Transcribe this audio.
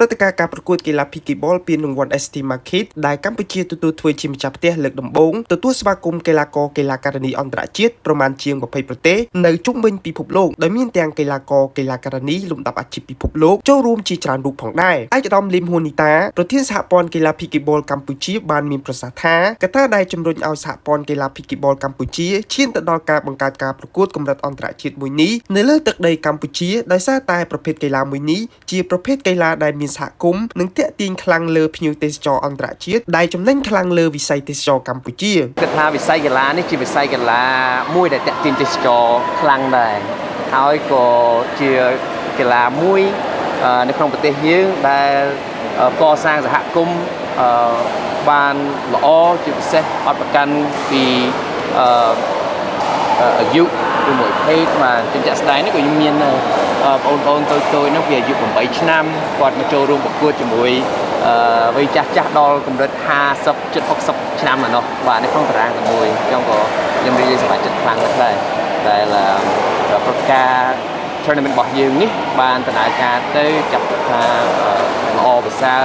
ព្រឹត្តិការណ៍ការប្រកួតកីឡា Pickleball ពានរង្វាន់ ST Market ដែលកម្ពុជាទទួលធ្វើជាម្ចាស់ផ្ទះលើកដំបូងទទួលស្វាគមន៍កីឡាករកីឡាការិនីអន្តរជាតិប្រមាណជាង20ប្រទេសនៅជុំវិញពិភពលោកដោយមានទាំងកីឡាករកីឡាការិនីលំដាប់អាជីពពិភពលោកចូលរួមជាច្រើនរូបផងដែរឯកឧត្តមលីមហួននីតាប្រធានសហព័ន្ធកីឡា Pickleball កម្ពុជាបានមានប្រសាសន៍ថាកត្តាដែលជំរុញឲ្យសហព័ន្ធកីឡា Pickleball កម្ពុជាឈានទៅដល់ការបង្កើតការប្រកួតកម្រិតអន្តរជាតិមួយនេះនៅលើទឹកដីកម្ពុជាដោយសារតែប្រភេទកីឡាមួយនេះជាប្រភេទកីឡាដែលមានសហគមន៍និងទាក់ទាញខ្លាំងលើភ្ញៀវទេសចរអន្តរជាតិដែលចំណេញខ្លាំងលើវិស័យទេសចរកម្ពុជាគិតថាវិស័យកីឡានេះជាវិស័យកីឡាមួយដែលទាក់ទាញទេសចរខ្លាំងដែរហើយក៏ជាកីឡាមួយនៅក្នុងប្រទេសយើងដែលកសាងសហគមន៍បានល្អជាពិសេសអត់ប្រកាន់ពីអាយុឬមួយភេទបាទជាក់ស្ដែងនេះក៏មានបងប្អូនតូចៗនោះវាអាយុ8ឆ្នាំគាត់មកចូលរួមប្រកួតជាមួយវ័យចាស់ដល់កម្រិត50 60 ឆ្នាំឯណោះបាទនៅក្នុងតារាងតែមួយអញ្ចឹងក៏ខ្ញុំនិយាយសប្បាយចិត្តខ្លាំងណាស់ដែរដែលប្រកាស tournament របស់យើងនេះបានដំណើរការទៅចាប់ថាល្អប្រសើរ